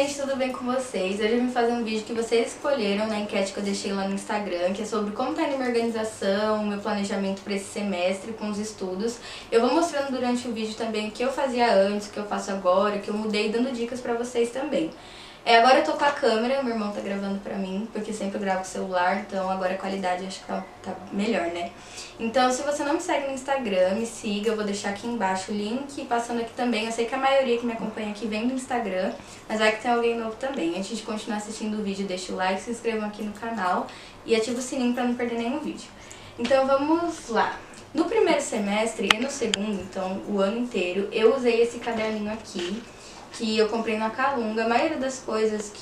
gente, tudo bem com vocês? Hoje eu vim fazer um vídeo que vocês escolheram na enquete que eu deixei lá no Instagram, que é sobre como tá indo minha organização, meu planejamento para esse semestre com os estudos. Eu vou mostrando durante o vídeo também o que eu fazia antes, o que eu faço agora, o que eu mudei, dando dicas pra vocês também. Agora eu tô com a câmera, meu irmão tá gravando pra mim, porque sempre eu gravo com o celular, então agora a qualidade acho que tá melhor, né? Então se você não me segue no Instagram, me siga, eu vou deixar aqui embaixo o link, passando aqui também. Eu sei que a maioria que me acompanha aqui vem do Instagram, mas vai que tem alguém novo também. Antes de continuar assistindo o vídeo, deixa o like, se inscrevam aqui no canal e ativa o sininho pra não perder nenhum vídeo. Então vamos lá! No primeiro semestre e no segundo, então o ano inteiro, eu usei esse caderninho aqui, que eu comprei na Calunga. A maioria das coisas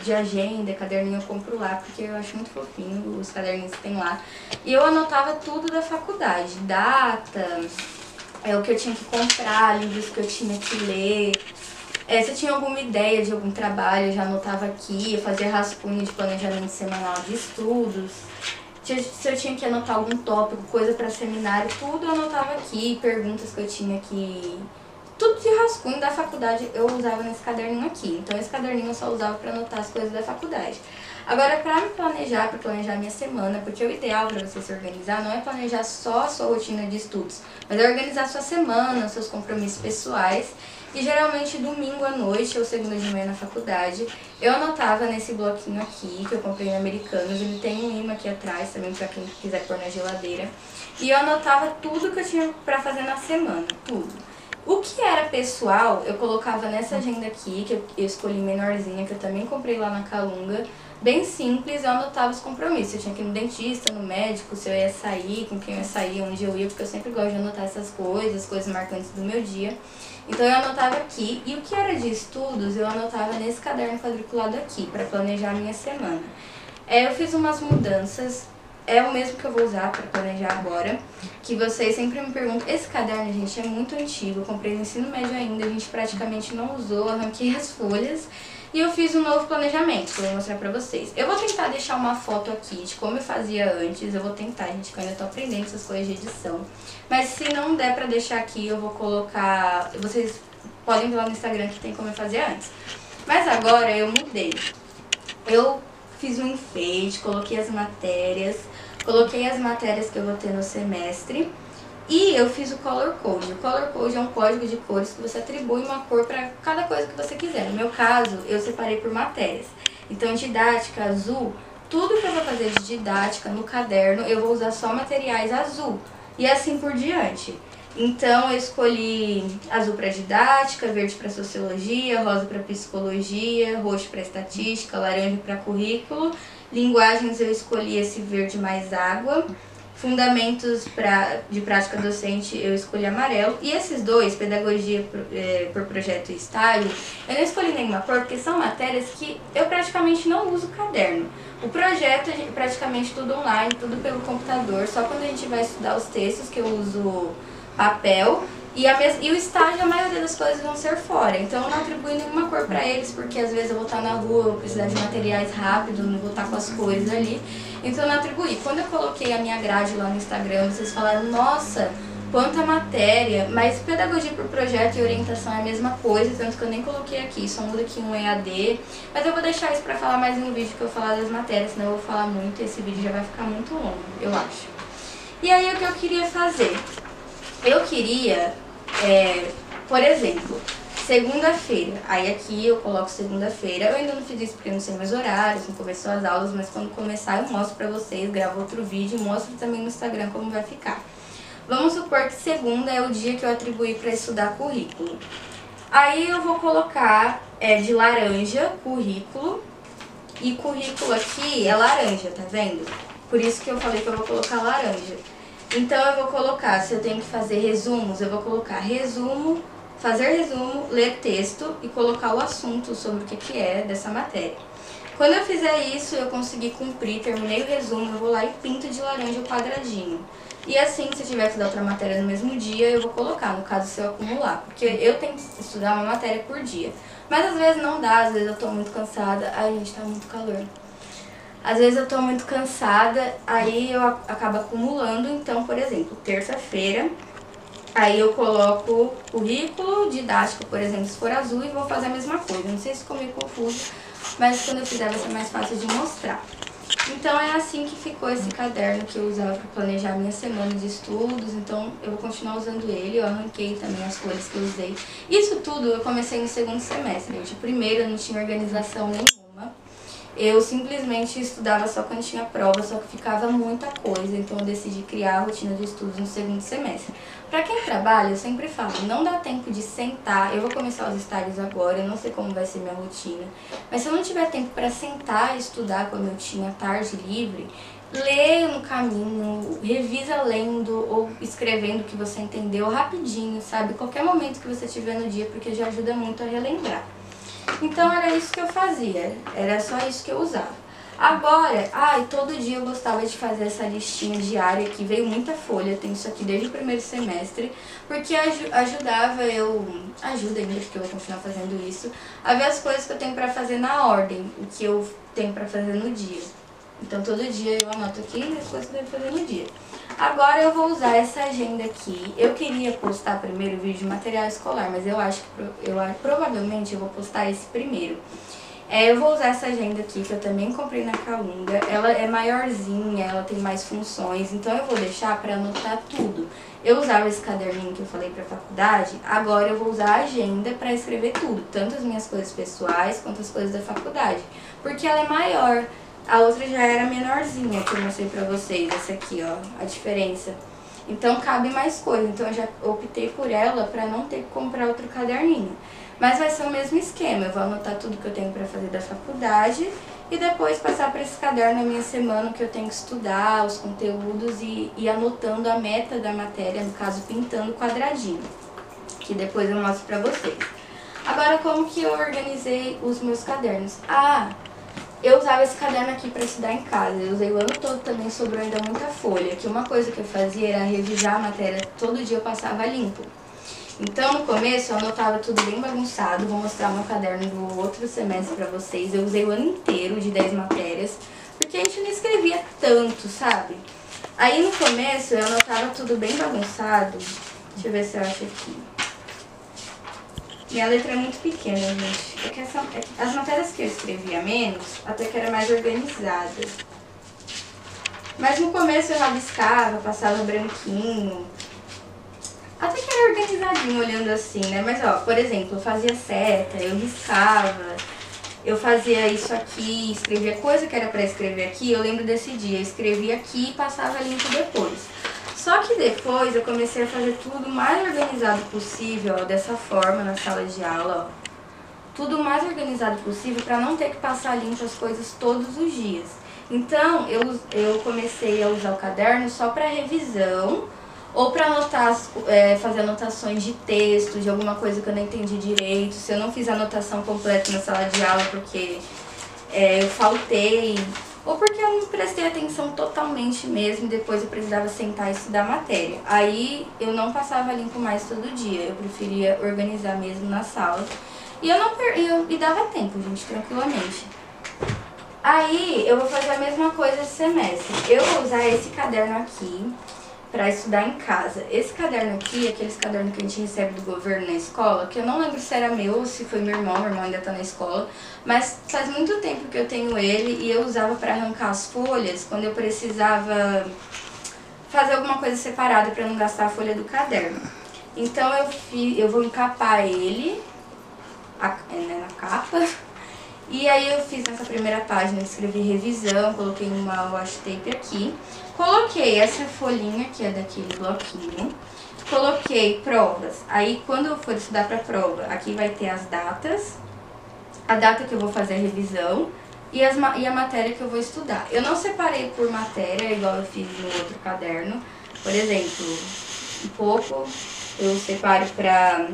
de agenda, caderninho eu compro lá, porque eu acho muito fofinho os caderninhos que tem lá. E eu anotava tudo da faculdade, data, o que eu tinha que comprar, livros que eu tinha que ler. Se eu tinha alguma ideia de algum trabalho, eu já anotava aqui, eu fazia rascunho de planejamento semanal de estudos. Se eu tinha que anotar algum tópico, coisa para seminário, tudo eu anotava aqui, perguntas que eu tinha que... Tudo de rascunho da faculdade eu usava nesse caderninho aqui. Então esse caderninho eu só usava para anotar as coisas da faculdade. Agora, para me planejar, para planejar minha semana, porque o ideal para você se organizar não é planejar só a sua rotina de estudos, mas é organizar sua semana, seus compromissos pessoais. E geralmente domingo à noite ou segunda de manhã na faculdade, eu anotava nesse bloquinho aqui, que eu comprei em Americanos. Ele tem um imã aqui atrás também para quem quiser pôr na geladeira. E eu anotava tudo que eu tinha para fazer na semana, tudo. O que era pessoal, eu colocava nessa agenda aqui, que eu escolhi menorzinha, que eu também comprei lá na Calunga. Bem simples, eu anotava os compromissos. Eu tinha que ir no dentista, no médico, se eu ia sair, com quem eu ia sair, onde eu ia, porque eu sempre gosto de anotar essas coisas marcantes do meu dia. Então eu anotava aqui, e o que era de estudos, eu anotava nesse caderno quadriculado aqui, para planejar a minha semana. Eu fiz umas mudanças. É o mesmo que eu vou usar para planejar agora, que vocês sempre me perguntam. Esse caderno, gente, é muito antigo, eu comprei no ensino médio ainda, a gente praticamente não usou, arranquei as folhas e eu fiz um novo planejamento que eu vou mostrar pra vocês. Eu vou tentar deixar uma foto aqui de como eu fazia antes, eu vou tentar, gente, que eu ainda tô aprendendo essas coisas de edição. Mas se não der pra deixar aqui, eu vou colocar, vocês podem ver lá no Instagram que tem como eu fazia antes. Mas agora eu mudei. Eu fiz um enfeite, coloquei as matérias que eu vou ter no semestre e eu fiz o Color Code. O Color Code é um código de cores que você atribui uma cor para cada coisa que você quiser. No meu caso, eu separei por matérias. Então, didática, azul, tudo que eu vou fazer de didática no caderno, eu vou usar só materiais azul e assim por diante. Então eu escolhi azul para didática, verde para sociologia, rosa para psicologia, roxo para estatística, laranja para currículo. Linguagens eu escolhi esse verde mais água. Fundamentos de prática docente eu escolhi amarelo. E esses dois, pedagogia por projeto e estágio, eu não escolhi nenhuma cor porque são matérias que eu praticamente não uso caderno. O projeto é praticamente tudo online, tudo pelo computador, só quando a gente vai estudar os textos que eu uso papel, e o estágio, a maioria das coisas vão ser fora. Então eu não atribuo nenhuma cor pra eles, porque às vezes eu vou estar na rua, eu vou precisar de materiais rápidos, não vou estar com as coisas ali. Então eu não atribuí. Quando eu coloquei a minha grade lá no Instagram, vocês falaram, nossa, quanta matéria, mas pedagogia por projeto e orientação é a mesma coisa, tanto que eu nem coloquei aqui, só muda aqui um EAD. Mas eu vou deixar isso pra falar mais no vídeo que eu falar das matérias, senão eu vou falar muito e esse vídeo já vai ficar muito longo, eu acho. E aí o que eu queria fazer? Eu queria, por exemplo, segunda-feira, aí aqui eu coloco segunda-feira, eu ainda não fiz isso porque eu não sei meus horários, não começou as aulas, mas quando começar eu mostro pra vocês, gravo outro vídeo e mostro também no Instagram como vai ficar. Vamos supor que segunda é o dia que eu atribuí pra estudar currículo. Aí eu vou colocar de laranja, currículo, e currículo aqui é laranja, tá vendo? Por isso que eu falei que eu vou colocar laranja. Então eu vou colocar, se eu tenho que fazer resumos, eu vou colocar resumo, fazer resumo, ler texto e colocar o assunto sobre o que é dessa matéria. Quando eu fizer isso, eu consegui cumprir, terminei o resumo, eu vou lá e pinto de laranja o quadradinho. E assim, se eu tiver que estudar outra matéria no mesmo dia, eu vou colocar, no caso se eu acumular, porque eu tenho que estudar uma matéria por dia. Mas às vezes não dá, às vezes eu tô muito cansada, ai gente, tá muito calor. Às vezes eu tô muito cansada, aí eu acabo acumulando. Então, por exemplo, terça-feira Aí eu coloco currículo, didático, por exemplo, se for azul, e vou fazer a mesma coisa. Não sei se ficou meio confuso, mas quando eu fizer vai ser mais fácil de mostrar. Então é assim que ficou esse caderno que eu usava para planejar minha semana de estudos. Então eu vou continuar usando ele. Eu arranquei também as cores que eu usei. Isso tudo eu comecei no segundo semestre. De primeiro eu não tinha organização nenhuma. Eu simplesmente estudava só quando tinha prova, só que ficava muita coisa. Então eu decidi criar a rotina de estudos no segundo semestre. Para quem trabalha, eu sempre falo, não dá tempo de sentar. Eu vou começar os estágios agora, eu não sei como vai ser minha rotina. Mas se eu não tiver tempo para sentar e estudar como eu tinha tarde livre, leia no caminho, revisa lendo ou escrevendo o que você entendeu rapidinho, sabe? Qualquer momento que você tiver no dia, porque já ajuda muito a relembrar. Então era isso que eu fazia, era só isso que eu usava. Agora, todo dia eu gostava de fazer essa listinha diária que veio muita folha, eu tenho isso aqui desde o primeiro semestre, porque ajuda ainda, porque eu vou continuar fazendo isso, a ver as coisas que eu tenho pra fazer na ordem, o que eu tenho pra fazer no dia. Então todo dia eu anoto aqui as coisas que eu devo fazer no dia. Agora eu vou usar essa agenda aqui. Eu queria postar primeiro o vídeo de material escolar, mas eu acho que provavelmente eu vou postar esse primeiro. Eu vou usar essa agenda aqui, que eu também comprei na Calunga. Ela é maiorzinha, ela tem mais funções, então eu vou deixar para anotar tudo. Eu usava esse caderninho que eu falei para faculdade, agora eu vou usar a agenda para escrever tudo, tanto as minhas coisas pessoais quanto as coisas da faculdade, porque ela é maior. A outra já era menorzinha, que eu mostrei pra vocês, essa aqui, ó, a diferença. Então cabe mais coisa, então eu já optei por ela pra não ter que comprar outro caderninho. Mas vai ser o mesmo esquema, eu vou anotar tudo que eu tenho pra fazer da faculdade e depois passar pra esse caderno a minha semana que eu tenho que estudar, os conteúdos e anotando a meta da matéria, no caso pintando quadradinho, que depois eu mostro pra vocês. Agora como que eu organizei os meus cadernos? Eu usava esse caderno aqui para estudar em casa, eu usei o ano todo também, sobrou ainda muita folha, que uma coisa que eu fazia era revisar a matéria, todo dia eu passava limpo. Então no começo eu anotava tudo bem bagunçado, vou mostrar meu caderno do outro semestre para vocês, eu usei o ano inteiro de 10 matérias, porque a gente não escrevia tanto, sabe? Aí no começo eu anotava tudo bem bagunçado, deixa eu ver se eu acho aqui. Minha letra é muito pequena, gente. As matérias que eu escrevia menos, até que era mais organizada. Mas no começo eu rabiscava, passava branquinho. Até que era organizadinho olhando assim, né? Mas ó, por exemplo, eu fazia seta, eu riscava, eu fazia isso aqui, escrevia coisa que era pra escrever aqui. Eu lembro desse dia, eu escrevia aqui e passava limpo depois. Só que depois eu comecei a fazer tudo mais organizado possível, ó, dessa forma na sala de aula, ó. Tudo mais organizado possível para não ter que passar limpo as coisas todos os dias. Então eu comecei a usar o caderno só para revisão ou para anotar, fazer anotações de texto, de alguma coisa que eu não entendi direito. Se eu não fiz a anotação completa na sala de aula porque eu faltei, ou porque eu não prestei atenção totalmente mesmo e depois eu precisava sentar e estudar a matéria. Aí eu não passava limpo mais todo dia, eu preferia organizar mesmo na sala. E dava tempo, gente, tranquilamente. Aí eu vou fazer a mesma coisa esse semestre. Eu vou usar esse caderno aqui para estudar em casa. Esse caderno aqui, aqueles cadernos que a gente recebe do governo na escola, que eu não lembro se era meu ou se foi meu irmão ainda tá na escola, mas faz muito tempo que eu tenho ele e eu usava para arrancar as folhas quando eu precisava fazer alguma coisa separada para não gastar a folha do caderno. Então eu vou encapar ele na capa. E aí eu fiz nessa primeira página, escrevi revisão, coloquei uma washi tape aqui. Coloquei essa folhinha que é daquele bloquinho. Coloquei provas. Aí quando eu for estudar para prova, aqui vai ter as datas. A data que eu vou fazer a revisão e a matéria que eu vou estudar. Eu não separei por matéria, igual eu fiz no outro caderno. Por exemplo, um pouco eu separo para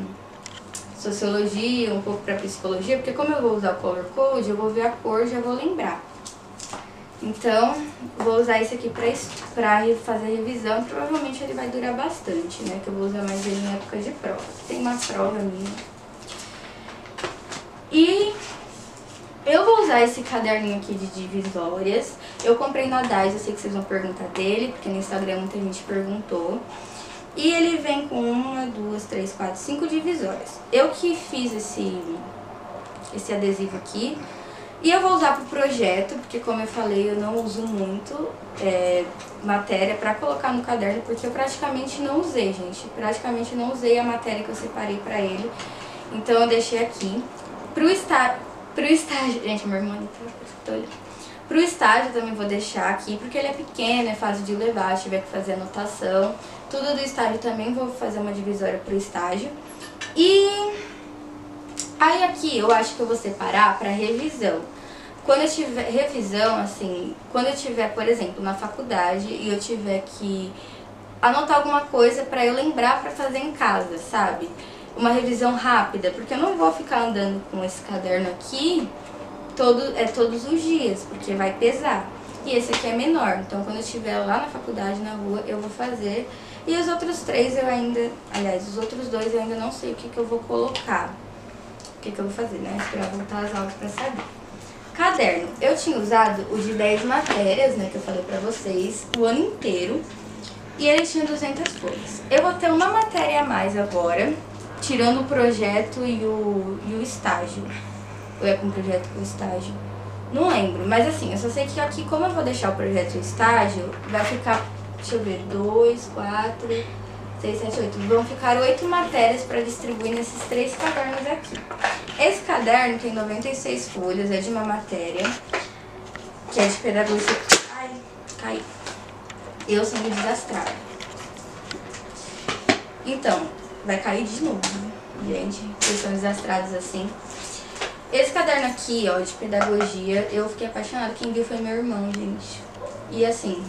sociologia, um pouco para psicologia, porque como eu vou usar o color code, eu vou ver a cor e já vou lembrar. Então, vou usar esse aqui pra fazer revisão, provavelmente ele vai durar bastante, né, que eu vou usar mais ele em época de prova. Tem uma prova minha. E eu vou usar esse caderninho aqui de divisórias. Eu comprei na Dais, eu sei que vocês vão perguntar dele, porque no Instagram muita gente perguntou. E ele vem com 1, 2, 3, 4, 5 divisórias. Eu que fiz esse adesivo aqui. E eu vou usar pro projeto, porque como eu falei, eu não uso muito matéria pra colocar no caderno, porque eu praticamente não usei, gente. Praticamente não usei a matéria que eu separei pra ele. Então eu deixei aqui. Pro estágio... Gente, meu irmão tá olhando. Pro estágio também vou deixar aqui, porque ele é pequeno, é fácil de levar, se tiver que fazer anotação. Tudo do estágio também vou fazer uma divisória pro estágio. E aí aqui eu acho que eu vou separar pra revisão. Quando eu tiver revisão, assim, quando eu tiver, por exemplo, na faculdade e eu tiver que anotar alguma coisa pra eu lembrar pra fazer em casa, sabe? Uma revisão rápida, porque eu não vou ficar andando com esse caderno aqui todos os dias, porque vai pesar. E esse aqui é menor, então quando eu estiver lá na faculdade, na rua, eu vou fazer. E os outros 3 eu ainda, aliás, os outros 2 eu ainda não sei o que eu vou colocar. O que eu vou fazer, né? Esperar voltar às aulas pra saber. Caderno. Eu tinha usado o de 10 matérias, né, que eu falei pra vocês, o ano inteiro. E ele tinha 200 folhas. Eu vou ter uma matéria a mais agora, tirando o projeto e o estágio. Ou é com o projeto e o estágio? Não lembro, mas assim, eu só sei que aqui, como eu vou deixar o projeto e o estágio, vai ficar, deixa eu ver, 2, 4, 6, 7, 8. Vão ficar 8 matérias para distribuir nesses 3 cadernos aqui. Esse caderno tem 96 folhas, é de uma matéria, que é de pedagogia... Ai, cai. Eu sendo desastrada. Então, vai cair de novo, né? Gente, vocês são desastrados assim. Esse caderno aqui, ó, de pedagogia, eu fiquei apaixonada. Quem viu foi meu irmão, gente. E assim,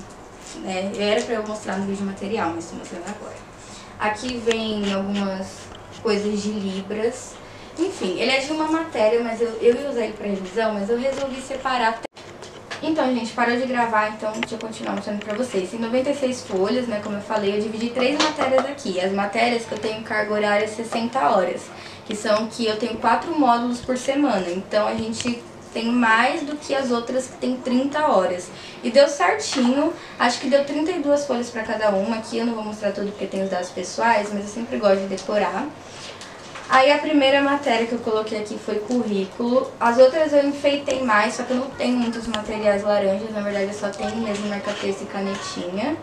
né, era pra eu mostrar no vídeo material, mas tô mostrando agora. Aqui vem algumas coisas de libras. Enfim, ele é de uma matéria, mas eu ia usar ele pra revisão, mas eu resolvi separar. Então, gente, parou de gravar, então deixa eu continuar mostrando pra vocês. Tem 96 folhas, né, como eu falei, eu dividi 3 matérias aqui. As matérias que eu tenho carga horária 60 horas. Que são que eu tenho 4 módulos por semana, então a gente tem mais do que as outras que tem 30 horas. E deu certinho, acho que deu 32 folhas para cada uma. Aqui eu não vou mostrar tudo porque tem os dados pessoais, mas eu sempre gosto de decorar. Aí a primeira matéria que eu coloquei aqui foi currículo. As outras eu enfeitei mais, só que eu não tenho muitos materiais laranjas, na verdade eu só tenho mesmo marca-texto e canetinha.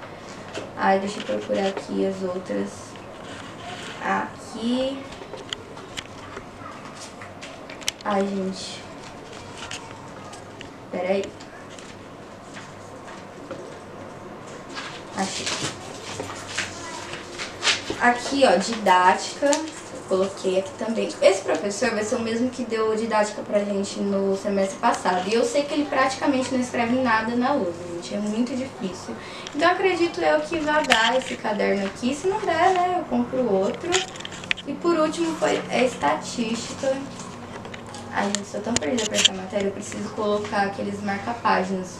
Aí deixa eu procurar aqui as outras. Aqui... Ai, gente. Pera aí. Achei. Aqui, ó, didática. Coloquei aqui também. Esse professor vai ser o mesmo que deu didática pra gente no semestre passado. E eu sei que ele praticamente não escreve nada na lousa, gente. É muito difícil. Então, acredito eu que vai dar esse caderno aqui. Se não der, né, eu compro outro. E por último foi a estatística. Ai, gente, sou tão perdida pra essa matéria, eu preciso colocar aqueles marca-páginas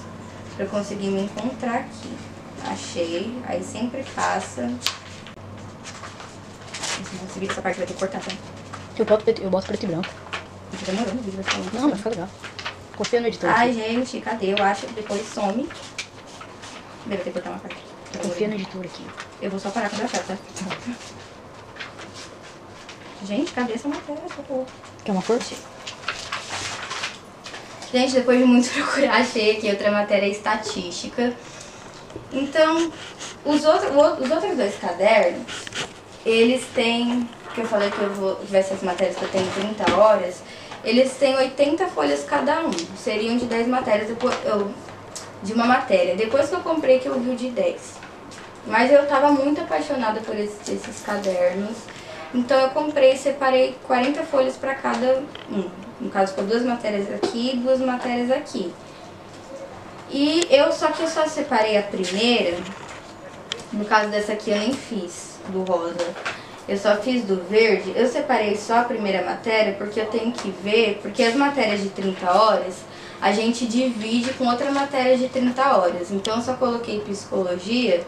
pra eu conseguir me encontrar aqui. Achei, aí sempre passa. Se não conseguir essa parte vai ter que cortar, tá? Eu boto preto e branco. Fica demorando o vídeo, vai ficar muito. Não, vai ficar legal. Confia no editor. Ai, aqui. gente, cadê? Eu acho que depois some. Deve ter que cortar uma parte. Confia no editor aqui. Eu vou só parar quando eu achar, tá? Gente, cadê essa matéria? Quer uma força? Gente, depois de muito procurar, achei aqui outra matéria estatística. Então, os outros 2 cadernos, eles têm, que eu falei que eu vou ver essas matérias que eu tenho 30 horas, eles têm 80 folhas cada um. Seriam de 10 matérias, de uma matéria. Depois que eu comprei que eu vi o de 10. Mas eu tava muito apaixonada por esses cadernos. Então eu comprei e separei 40 folhas para cada um. No caso, ficou 2 matérias aqui e 2 matérias aqui. E só que eu só separei a primeira. No caso dessa aqui eu nem fiz, do rosa. Eu só fiz do verde. Eu separei só a primeira matéria porque eu tenho que ver, porque as matérias de 30 horas a gente divide com outra matéria de 30 horas. Então eu só coloquei psicologia.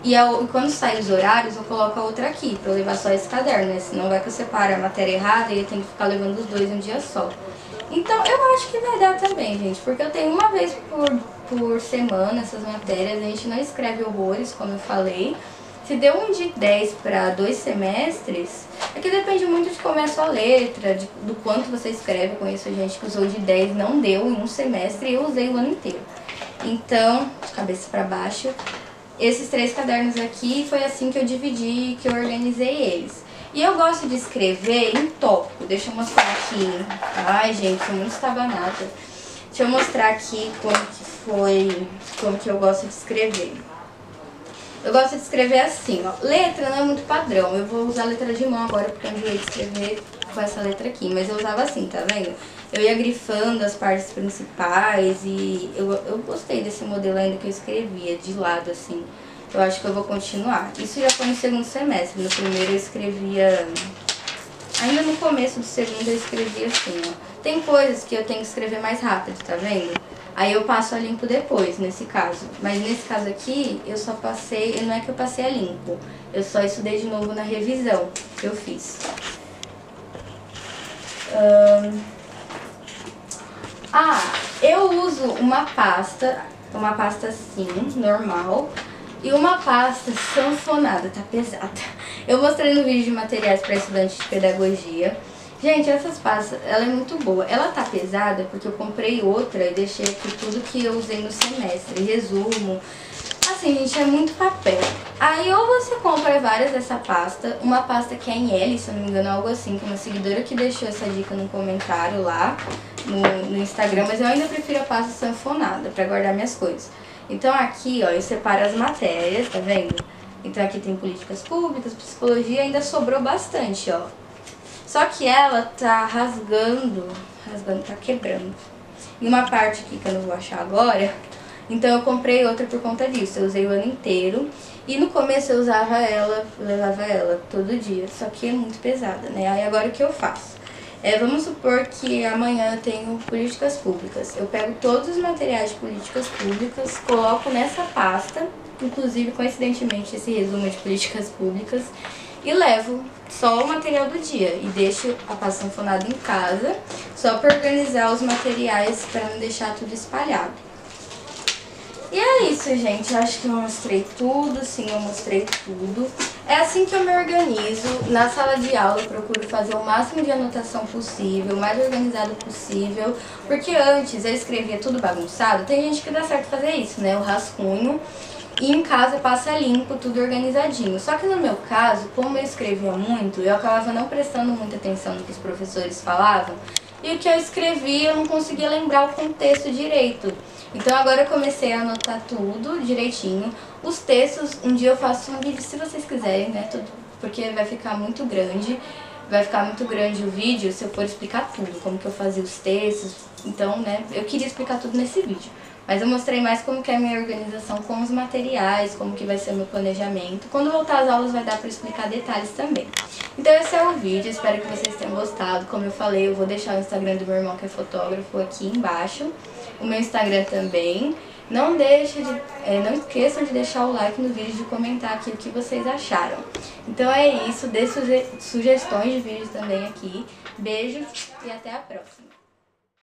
E quando saem os horários, eu coloco a outra aqui, pra eu levar só esse caderno, né? Senão vai que eu separo a matéria errada e eu tenho que ficar levando os 2 em um dia só. Então, eu acho que vai dar também, gente, porque eu tenho uma vez por semana essas matérias, a gente não escreve horrores, como eu falei. Se deu um de 10 para 2 semestres, é que depende muito de como é a sua letra, do quanto você escreve. Eu conheço gente que usou de 10, não deu em um semestre e eu usei o ano inteiro. Então, de cabeça para baixo, esses 3 cadernos aqui foi assim que eu dividi, que eu organizei eles. E eu gosto de escrever em tópico. Deixa eu mostrar aqui. Ai, gente, sou muito estabanada. Deixa eu mostrar aqui como que eu gosto de escrever. Eu gosto de escrever assim, ó. Letra não é muito padrão. Eu vou usar letra de mão agora porque eu enjoei de escrever com essa letra aqui. Mas eu usava assim, tá vendo? Eu ia grifando as partes principais e eu gostei desse modelo ainda que eu escrevia, de lado assim. Eu acho que eu vou continuar. Isso já foi no segundo semestre. No primeiro eu escrevia... Ainda no começo do segundo eu escrevia assim, ó. Tem coisas que eu tenho que escrever mais rápido, tá vendo? Aí eu passo a limpo depois, nesse caso. Mas nesse caso aqui, eu só passei... Não é que eu passei a limpo. Eu só estudei de novo na revisão que eu fiz. Eu uso uma pasta assim, normal. E uma pasta sanfonada, tá pesada. Eu mostrei no vídeo de materiais para estudantes de pedagogia. Gente, essas pastas, ela é muito boa. Ela tá pesada porque eu comprei outra e deixei aqui tudo que eu usei no semestre. Resumo. Assim, gente, é muito papel. Aí ou você compra várias dessa pasta. Uma pasta que é em L, se eu não me engano, algo assim. Que uma seguidora que deixou essa dica no comentário lá no Instagram. Mas eu ainda prefiro a pasta sanfonada pra guardar minhas coisas. Então aqui, ó, eu separo as matérias, tá vendo? Então aqui tem políticas públicas, psicologia, ainda sobrou bastante, ó. Só que ela tá rasgando, tá quebrando. E uma parte aqui que eu não vou achar agora, então eu comprei outra por conta disso. Eu usei o ano inteiro e no começo eu usava ela, levava ela todo dia, só que é muito pesada, né? Aí agora o que eu faço? Vamos supor que amanhã eu tenho políticas públicas. Eu pego todos os materiais de políticas públicas, coloco nessa pasta, inclusive coincidentemente esse resumo de políticas públicas, e levo só o material do dia e deixo a pasta sanfonada em casa, só para organizar os materiais para não deixar tudo espalhado. E é isso, gente. Acho que eu mostrei tudo, sim, eu mostrei tudo. É assim que eu me organizo. Na sala de aula eu procuro fazer o máximo de anotação possível, o mais organizado possível, porque antes eu escrevia tudo bagunçado. Tem gente que dá certo fazer isso, né? O rascunho. E em casa passa limpo, tudo organizadinho. Só que no meu caso, como eu escrevia muito, eu acabava não prestando muita atenção no que os professores falavam. E o que eu escrevia eu não conseguia lembrar o contexto direito. Então agora eu comecei a anotar tudo direitinho. Os textos, um dia eu faço um vídeo se vocês quiserem, né? Porque vai ficar muito grande. Vai ficar muito grande o vídeo se eu for explicar tudo, como que eu fazia os textos. Então, né, eu queria explicar tudo nesse vídeo. Mas eu mostrei mais como que é a minha organização com os materiais, como que vai ser o meu planejamento. Quando voltar às aulas vai dar para explicar detalhes também. Então esse é o vídeo, espero que vocês tenham gostado. Como eu falei, eu vou deixar o Instagram do meu irmão que é fotógrafo aqui embaixo. O meu Instagram também. Não esqueçam de deixar o like no vídeo e de comentar aqui o que vocês acharam. Então é isso, dê sugestões de vídeos também aqui. Beijos e até a próxima.